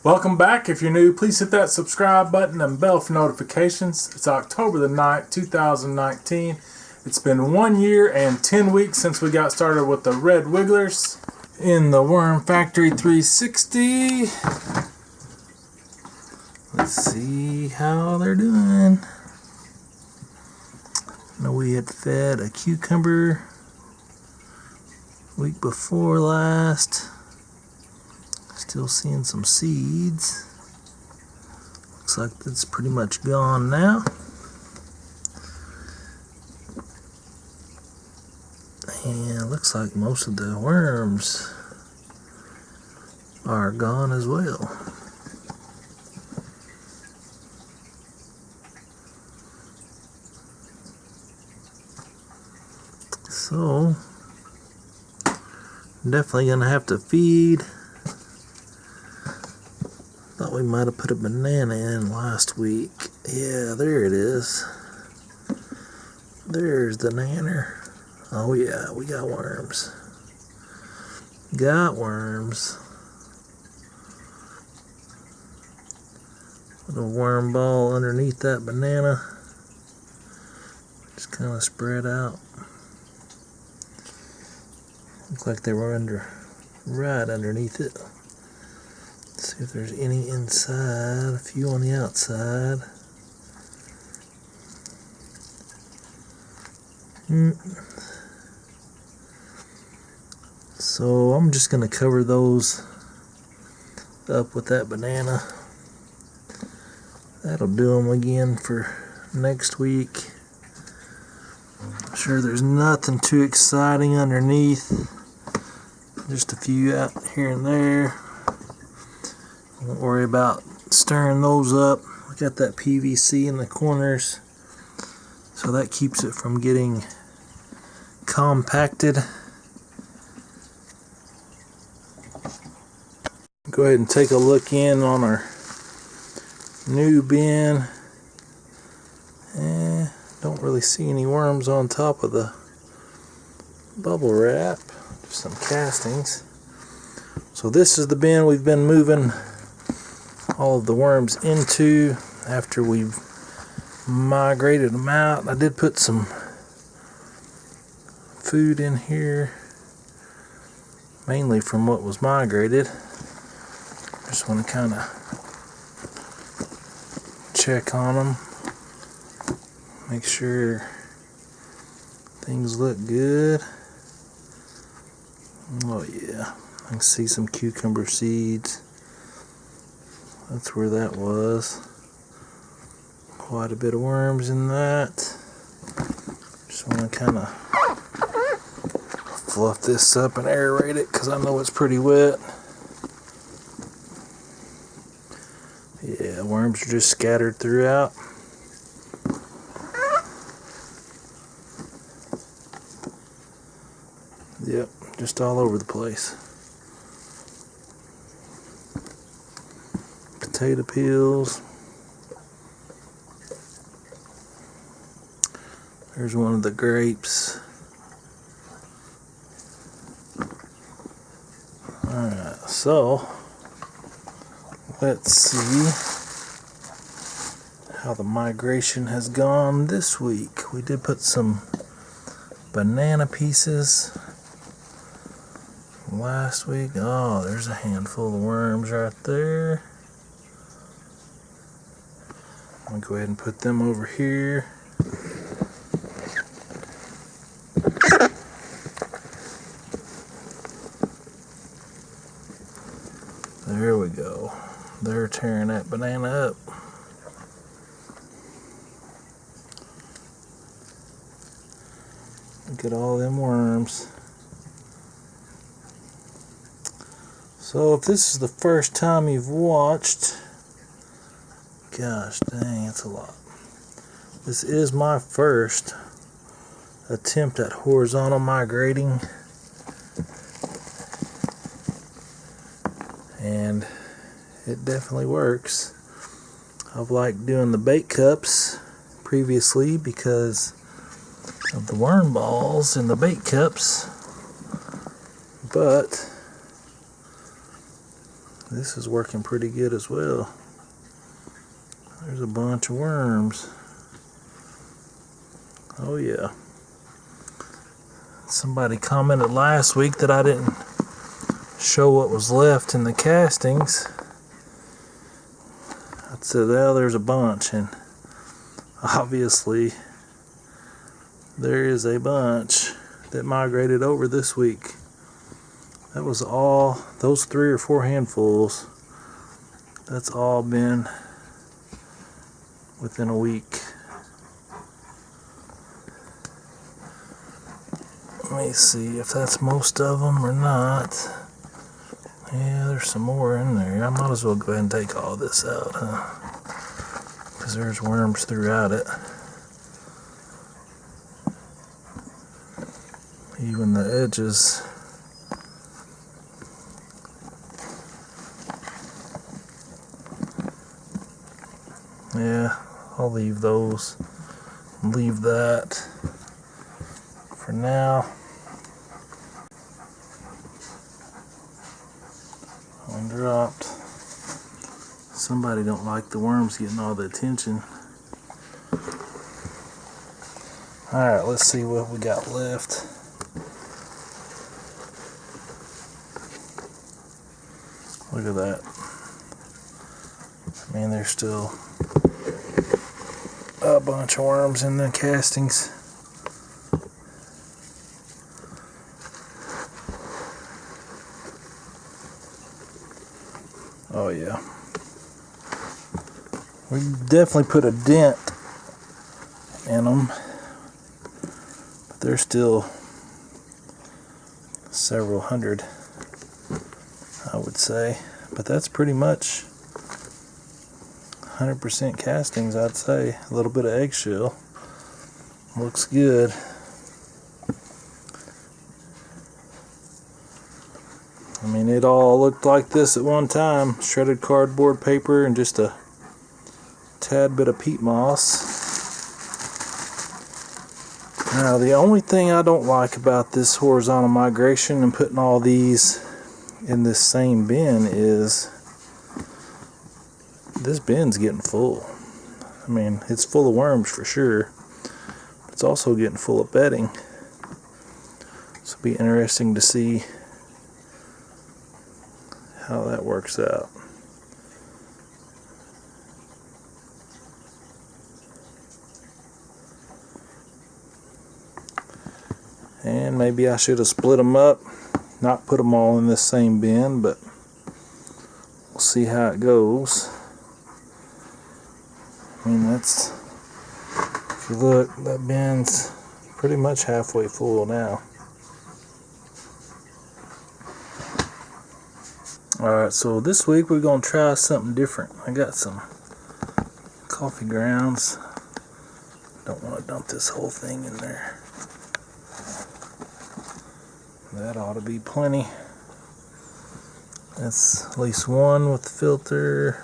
Welcome back. If you're new, please hit that subscribe button and bell for notifications. It's October the 9th, 2019. It's been 1 year and 10 weeks since we got started with the red wigglers in the Worm Factory 360. Let's see how they're doing. I know we had fed a cucumber week before last. Still seeing some seeds. Looks like that's pretty much gone now. And it looks like most of the worms are gone as well. So, definitely gonna have to feed. Thought we might have put a banana in last week. Yeah, there it is. There's the nanner. Oh yeah, we got worms. Got worms. Little worm ball underneath that banana. Just kind of spread out. Look like they were right underneath it. Let's see if there's any inside, a few on the outside. So I'm just going to cover those up with that banana. That'll do them again for next week. I'm sure there's nothing too exciting underneath. Just a few out here and there. Don't worry about stirring those up. We got that PVC in the corners, so that keeps it from getting compacted. Go ahead and take a look in on our new bin. Don't really see any worms on top of the bubble wrap. Just some castings. So this is the bin we've been moving all of the worms into after we've migrated them out. I did put some food in here, mainly from what was migrated. Just want to kind of check on them, make sure things look good. Oh yeah, I can see some cucumber seeds. That's where that was. Quite a bit of worms in that. Just want to kind of fluff this up and aerate it because I know it's pretty wet. Yeah, worms are just scattered throughout. Yep, just all over the place. Potato peels. There's one of the grapes. Alright, so let's see how the migration has gone this week. We did put some banana pieces last week. Oh, there's a handful of worms right there. I'll go ahead and put them over here. There we go. They're tearing that banana up. Look at all them worms. So if this is the first time you've watched, gosh dang, it's a lot. This is my first attempt at horizontal migrating, and it definitely works. I've liked doing the bait cups previously because of the worm balls in the bait cups, but This is working pretty good as well. There's a bunch of worms. Oh yeah. Somebody commented last week that I didn't show what was left in the castings. I said, well, there's a bunch, and obviously there is a bunch that migrated over this week. That was all, those 3 or 4 handfuls, that's all been within a week. Let me see if that's most of them or not. Yeah, there's some more in there. I might as well go ahead and take all this out, huh? Because there's worms throughout it. Even the edges. Yeah, I'll leave those. Leave that for now. One dropped. Somebody don't like the worms getting all the attention. Alright, let's see what we got left. Look at that. I mean, there's still a bunch of worms in the castings. Oh yeah. We definitely put a dent in them, but there's still several hundred, I would say. But that's pretty much 100% castings, I'd say. A little bit of eggshell. Looks good. I mean, it all looked like this at one time. Shredded cardboard paper and just a tad bit of peat moss. Now, the only thing I don't like about this horizontal migration and putting all these in this same bin is this bin's getting full. I mean, it's full of worms for sure. It's also getting full of bedding. So it'll be interesting to see how that works out. And maybe I should have split them up, not put them all in this same bin, but we'll see how it goes. I mean, that's, if you look, that bin's pretty much halfway full now. Alright, so this week we're going to try something different. I got some coffee grounds. Don't want to dump this whole thing in there. That ought to be plenty. That's at least one with the filter.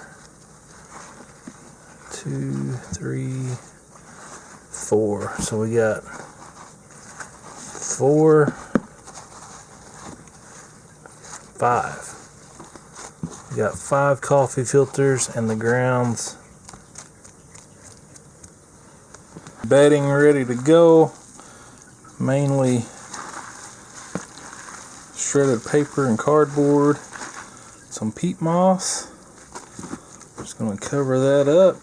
2, 3, 4. So we got 4, 5. We got 5 coffee filters and the grounds. Bedding ready to go. Mainly shredded paper and cardboard. Some peat moss. Just going to cover that up.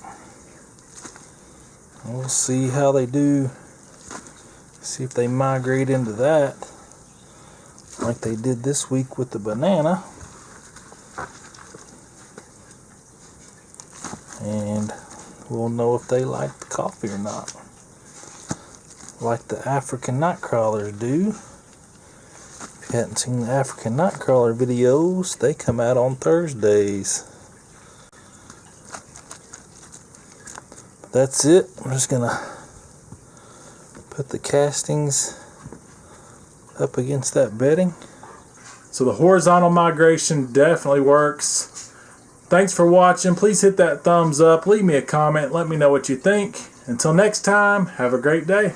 We'll see how they do. See if they migrate into that like they did this week with the banana. And we'll know if they like the coffee or not. Like the African night crawlers do. If you hadn't seen the African night crawler videos, they come out on Thursdays. But that's it. I'm just gonna put the castings up against that bedding. So the horizontal migration definitely works. Thanks for watching. Please hit that thumbs up. Leave me a comment. Let me know what you think. Until next time, have a great day.